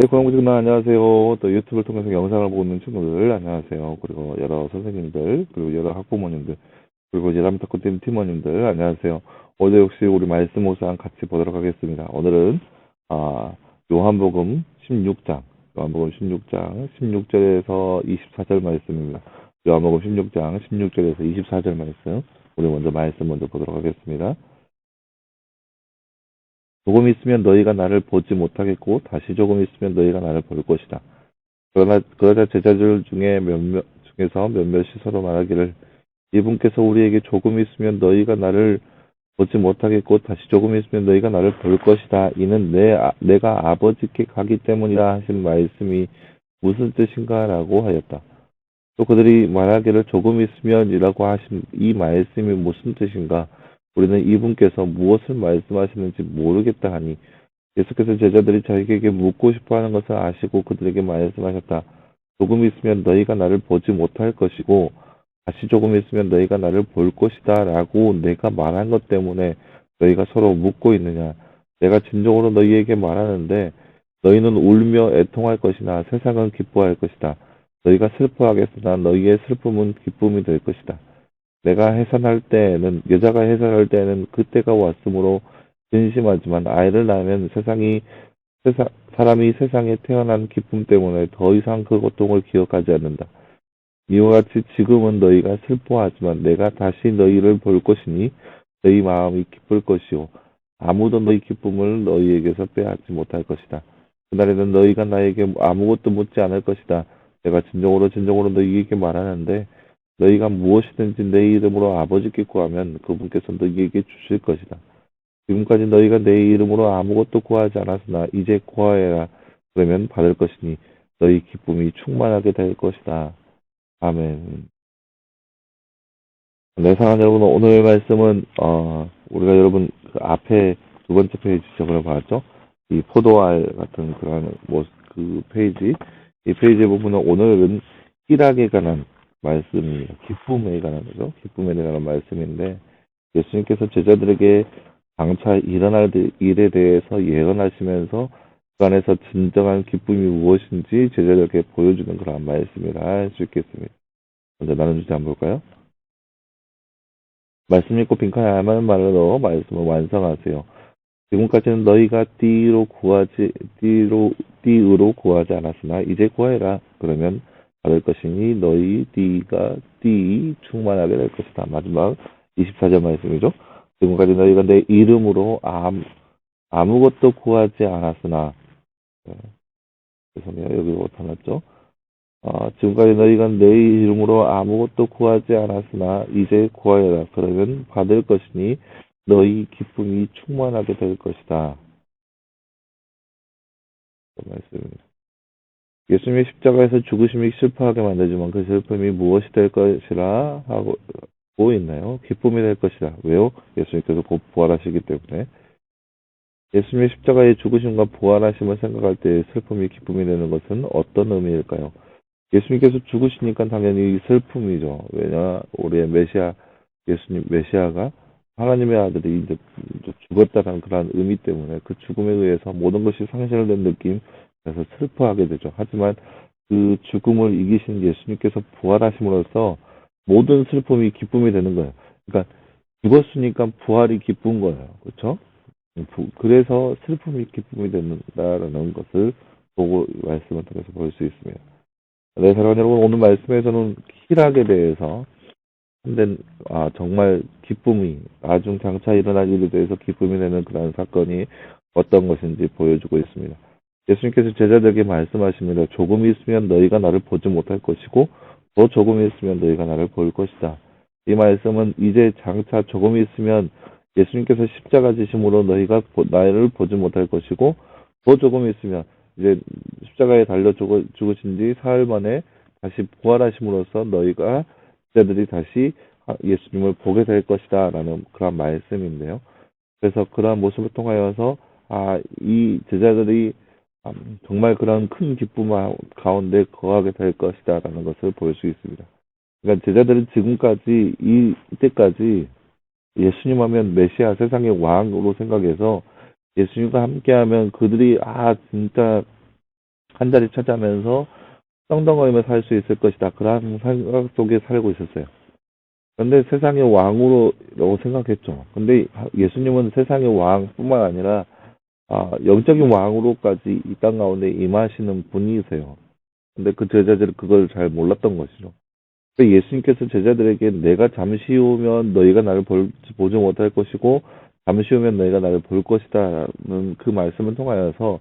네, 고영부지구나 안녕하세요. 또 유튜브를 통해서 영상을 보고 있는 친구들 안녕하세요. 그리고 여러 선생님들, 그리고 여러 학부모님들, 그리고 예람탁구팀 팀원님들 안녕하세요. 오늘 역시 우리 말씀 묵상 같이 보도록 하겠습니다. 오늘은 요한복음 16장, 요한복음 16장 16절에서 24절 말씀입니다. 요한복음 16장 16절에서 24절 말씀, 우리 먼저 말씀 먼저 보도록 하겠습니다. 조금 있으면 너희가 나를 보지 못하겠고 다시 조금 있으면 너희가 나를 볼 것이다. 그러자 제자들 중에서 몇몇이 서로 말하기를 이분께서 우리에게 조금 있으면 너희가 나를 보지 못하겠고 다시 조금 있으면 너희가 나를 볼 것이다. 이는 내가 아버지께 가기 때문이라 하신 말씀이 무슨 뜻인가 라고 하였다. 또 그들이 말하기를 조금 있으면이라고 하신 이 말씀이 무슨 뜻인가? 우리는 이분께서 무엇을 말씀하시는지 모르겠다 하니 예수께서 제자들이 자기에게 묻고 싶어하는 것을 아시고 그들에게 말씀하셨다. 조금 있으면 너희가 나를 보지 못할 것이고 다시 조금 있으면 너희가 나를 볼 것이다 라고 내가 말한 것 때문에 너희가 서로 묻고 있느냐. 내가 진정으로 너희에게 말하는데 너희는 울며 애통할 것이나 세상은 기뻐할 것이다. 너희가 슬퍼하겠으나 너희의 슬픔은 기쁨이 될 것이다. 여자가 해산할 때에는 그때가 왔으므로 근심하지만 아이를 낳으면 사람이 세상에 태어난 기쁨 때문에 더 이상 그 고통을 기억하지 않는다. 이와 같이 지금은 너희가 슬퍼하지만 내가 다시 너희를 볼 것이니 너희 마음이 기쁠 것이요 아무도 너희 기쁨을 너희에게서 빼앗지 못할 것이다. 그날에는 너희가 나에게 아무것도 묻지 않을 것이다. 내가 진정으로 너희에게 말하는데 너희가 무엇이든지 내 이름으로 아버지께 구하면 그분께서 너희에게 주실 것이다. 지금까지 너희가 내 이름으로 아무것도 구하지 않았으나 이제 구하여라. 그러면 받을 것이니 너희 기쁨이 충만하게 될 것이다. 아멘. 네, 사랑하는 여러분, 오늘 말씀은 우리가 여러분 그 앞에 두 번째 페이지 저번에 봤죠? 이 포도알 같은 그 페이지, 이 페이지의 부분은 오늘은 희락에 관한 말씀입니다. 기쁨에 관한 거죠. 기쁨에 관한 말씀인데 예수님께서 제자들에게 장차 일어날 일에 대해서 예언하시면서 그 안에서 진정한 기쁨이 무엇인지 제자들에게 보여주는 그런 말씀이라 할 수 있겠습니다. 먼저 나눈 주제 한번 볼까요? 말씀 읽고 빈칸에 알맞은 말로 말씀을 완성하세요. 지금까지는 너희가 띠으로 구하지 않았으나 이제 구하여라. 그러면 받을 것이니 너희 띠 충만하게 될 것이다. 마지막 24절 말씀이죠. 지금까지 너희가 내 이름으로 아무것도 구하지 않았으나 죄송해요. 여기 못하났죠. 지금까지 너희가 내 이름으로 아무것도 구하지 않았으나 이제 구하여라. 그러면 받을 것이니 너희 기쁨이 충만하게 될 것이다. 그 말씀입니다. 예수님의 십자가에서 죽으심이 슬퍼하게 만들지만 그 슬픔이 무엇이 될 것이라 하고 있나요? 기쁨이 될 것이다. 왜요? 예수님께서 곧 부활하시기 때문에. 예수님의 십자가의 죽으심과 부활하심을 생각할 때 슬픔이 기쁨이 되는 것은 어떤 의미일까요? 예수님께서 죽으시니까 당연히 슬픔이죠. 왜냐, 우리의 메시아가 하나님의 아들이 이제 죽었다는 그런 의미 때문에 그 죽음에 의해서 모든 것이 상실된 느낌, 그래서 슬퍼하게 되죠. 하지만 그 죽음을 이기신 예수님께서 부활하심으로써 모든 슬픔이 기쁨이 되는 거예요. 그러니까 죽었으니까 부활이 기쁜 거예요. 그렇죠? 그래서 슬픔이 기쁨이 된다라는 것을 보고 말씀을 통해서 볼 수 있습니다. 네, 사랑하는 여러분, 오늘 말씀에서는 희락에 대해서 정말 기쁨이 나중 장차 일어날 일에 대해서 기쁨이 되는 그런 사건이 어떤 것인지 보여주고 있습니다. 예수님께서 제자들에게 말씀하십니다. 조금 있으면 너희가 나를 보지 못할 것이고 더 조금 있으면 너희가 나를 볼 것이다. 이 말씀은 이제 장차 조금 있으면 예수님께서 십자가 지심으로 너희가 나를 보지 못할 것이고 더 조금 있으면 이제 십자가에 달려 죽으신 지 사흘 만에 다시 부활하심으로써 너희가 제자들이 다시 예수님을 보게 될 것이다 라는 그런 말씀인데요. 그래서 그러한 모습을 통하여서 이 제자들이 정말 그런 큰 기쁨 가운데 거하게 될 것이다 라는 것을 볼 수 있습니다. 그러니까 제자들은 지금까지 이때까지 예수님 하면 메시아 세상의 왕으로 생각해서 예수님과 함께하면 그들이 진짜 한 자리 차지하면서 떵떵거리며 살 수 있을 것이다. 그러한 생각 속에 살고 있었어요. 그런데 세상의 왕으로라고 생각했죠. 근데 예수님은 세상의 왕뿐만 아니라 영적인 왕으로까지 이 땅 가운데 임하시는 분이세요. 근데 그 제자들은 그걸 잘 몰랐던 것이죠. 그래서 예수님께서 제자들에게 내가 잠시 후면 너희가 나를 보지 못할 것이고 잠시 후면 너희가 나를 볼 것이다라는 그 말씀을 통하여서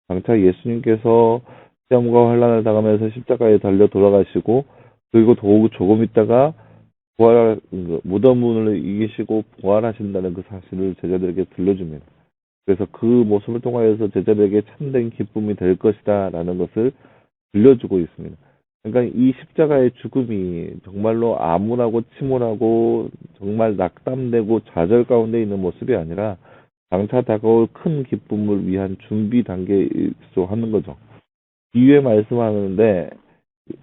장차 예수님께서 시험과 환난을 당하면서 십자가에 달려 돌아가시고 그리고 조금 있다가 무덤 문을 이기시고 부활하신다는 그 사실을 제자들에게 들려줍니다. 그래서 그 모습을 통하여서 제자들에게 참된 기쁨이 될 것이다라는 것을 들려주고 있습니다. 그러니까 이 십자가의 죽음이 정말로 암울하고 침울하고 정말 낙담되고 좌절 가운데 있는 모습이 아니라 장차 다가올 큰 기쁨을 위한 준비 단계에서 하는 거죠. 뒤에 말씀하는데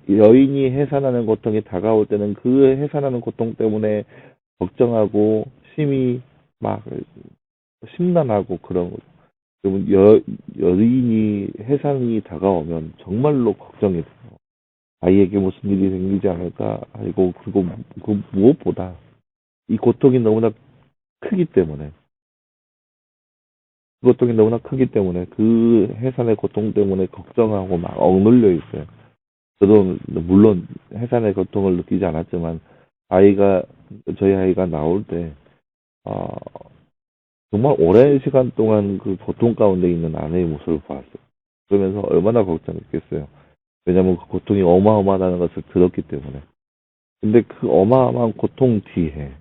여인이 해산하는 고통이 다가올 때는 그 해산하는 고통 때문에 걱정하고 심히 막 심란하고 그런 거죠. 그러면 여인이 해산이 다가오면 정말로 걱정이 돼요. 아이에게 무슨 일이 생기지 않을까? 그리고 그 무엇보다 이 고통이 너무나 크기 때문에 그 해산의 고통 때문에 걱정하고 막 억눌려 있어요. 저도 물론 해산의 고통을 느끼지 않았지만 저희 아이가 나올 때 어, 정말 오랜 시간 동안 그 고통 가운데 있는 아내의 모습을 봤어요. 그러면서 얼마나 걱정했겠어요. 왜냐하면 그 고통이 어마어마하다는 것을 들었기 때문에. 근데 그 어마어마한 고통 뒤에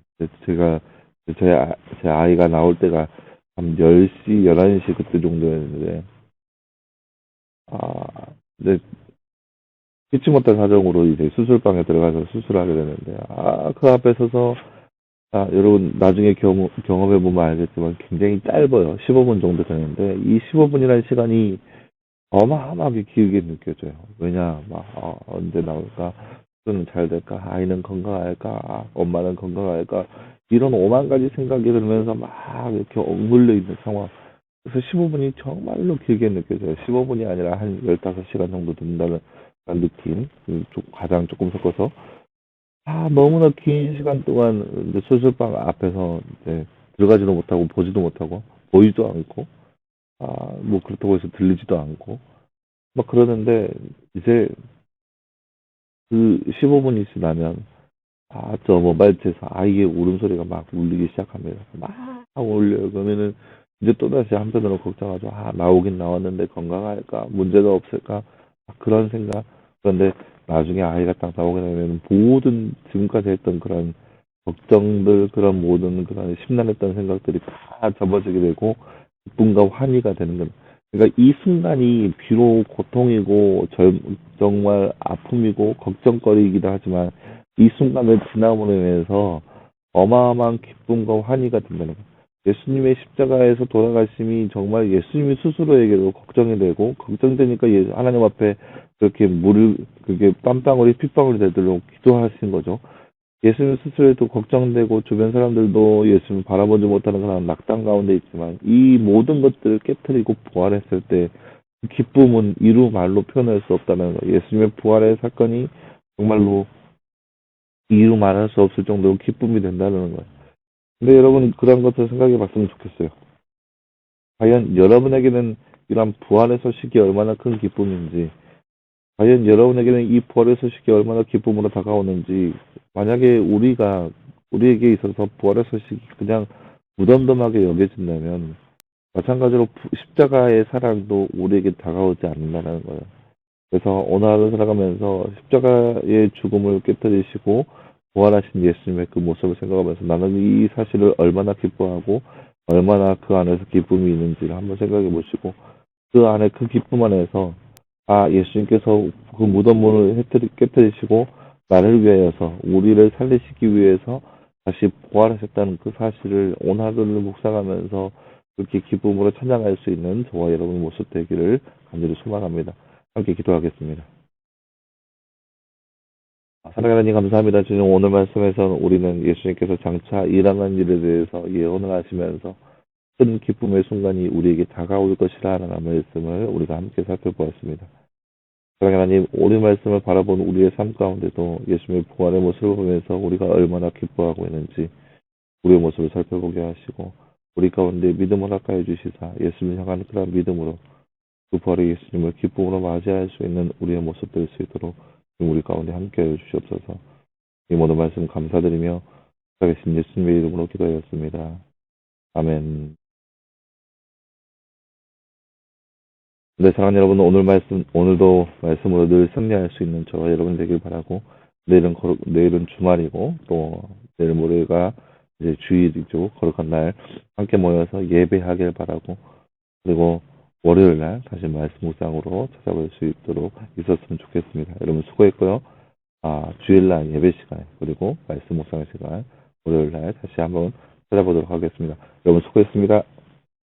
제가 제 아이가 나올 때가 한 10시, 11시 그때 정도였는데 이제 피치 못할 사정으로 이제 수술방에 들어가서 수술하게 되는데 그 앞에 서서 여러분 나중에 경험해 보면 알겠지만 굉장히 짧아요. 15분 정도 되는데 이 15분이라는 시간이 어마어마하게 길게 느껴져요. 왜냐, 언제 나올까? 수는 잘 될까? 아이는 건강할까? 엄마는 건강할까? 이런 오만 가지 생각이 들면서 막 이렇게 억눌려 있는 상황. 그래서 15분이 정말로 길게 느껴져요. 15분이 아니라 한 15시간 정도 된다는 그런 느낌. 가장 조금 섞어서. 너무나 긴 시간 동안 이제 수술방 앞에서 이제 들어가지도 못하고 보지도 못하고 보이지도 않고 뭐 그렇다고 해서 들리지도 않고 막 그러는데 이제 그 15분이 지나면 저 모바일에서 아이의 울음소리가 막 울리기 시작합니다. 막 울려요. 그러면은 이제 또다시 한편으로 걱정하죠. 나오긴 나왔는데 건강할까? 문제가 없을까? 그런 생각. 그런데 나중에 아이가 딱 나오게 되면 모든 지금까지 했던 그런 걱정들, 그런 모든 그런 심란했던 생각들이 다 접어지게 되고 기쁨과 환희가 되는 겁니다. 그러니까 이 순간이 비록 고통이고 정말 아픔이고 걱정거리이기도 하지만 이 순간을 지나므로 인해서 어마어마한 기쁨과 환희가 된다는 거예요. 예수님의 십자가에서 돌아가심이 정말 예수님이 스스로에게도 걱정이 되고 걱정되니까 하나님 앞에 그렇게 그게 땀방울이 핏방울이 되도록 기도하신 거죠. 예수님 스스로도 걱정되고 주변 사람들도 예수님을 바라보지 못하는 그런 낙담 가운데 있지만 이 모든 것들을 깨뜨리고 부활했을 때 그 기쁨은 이루 말로 표현할 수 없다는 거예요. 예수님의 부활의 사건이 정말로 이루 말할 수 없을 정도로 기쁨이 된다는 거예요. 근데 여러분 그런 것을 생각해 봤으면 좋겠어요. 과연 여러분에게는 이런 부활의 소식이 얼마나 큰 기쁨인지, 과연 여러분에게는 이 부활의 소식이 얼마나 기쁨으로 다가오는지, 만약에 우리에게 있어서 부활의 소식이 그냥 무덤덤하게 여겨진다면, 마찬가지로 십자가의 사랑도 우리에게 다가오지 않는다는 거예요. 그래서 오늘 하루 살아가면서 십자가의 죽음을 깨뜨리시고 부활하신 예수님의 그 모습을 생각하면서 나는 이 사실을 얼마나 기뻐하고 얼마나 그 안에서 기쁨이 있는지를 한번 생각해 보시고 그 안에 그 기쁨 안에서 예수님께서 그 무덤 문을 깨뜨리시고 나를 위하여서 우리를 살리시기 위해서 다시 부활하셨다는 그 사실을 오늘 하루를 묵상하면서 그렇게 기쁨으로 찬양할 수 있는 저와 여러분의 모습 되기를 간절히 소망합니다. 함께 기도하겠습니다. 사랑하는 하나님 감사합니다. 주님 오늘 말씀에서 우리는 예수님께서 장차 일어나는 일에 대해서 예언을 하시면서 큰 기쁨의 순간이 우리에게 다가올 것이라는 말씀을 우리가 함께 살펴보았습니다. 사랑하는 하나님, 오늘 말씀을 바라본 우리의 삶 가운데도 예수님의 부활의 모습을 보면서 우리가 얼마나 기뻐하고 있는지 우리의 모습을 살펴보게 하시고 우리 가운데 믿음을 허락하여 주시사 예수님을 향한 그런 믿음으로 그 부활의 예수님을 기쁨으로 맞이할 수 있는 우리의 모습 될 수 있도록 우리 가운데 함께하여 주시옵소서. 이 모든 말씀 감사드리며 살아계신 예수님의 이름으로 기도하였습니다. 아멘. 네, 사랑하는 여러분, 오늘도 말씀으로 늘 승리할 수 있는 저와 여러분 되길 바라고, 내일은 주말이고, 또 내일 모레가 이제 주일이죠. 거룩한 날 함께 모여서 예배하길 바라고, 그리고 월요일 날 다시 말씀 묵상으로 찾아볼 수 있도록 있었으면 좋겠습니다. 여러분 수고했고요. 주일 날 예배 시간, 그리고 말씀 묵상 시간, 월요일 날 다시 한번 찾아보도록 하겠습니다. 여러분 수고했습니다.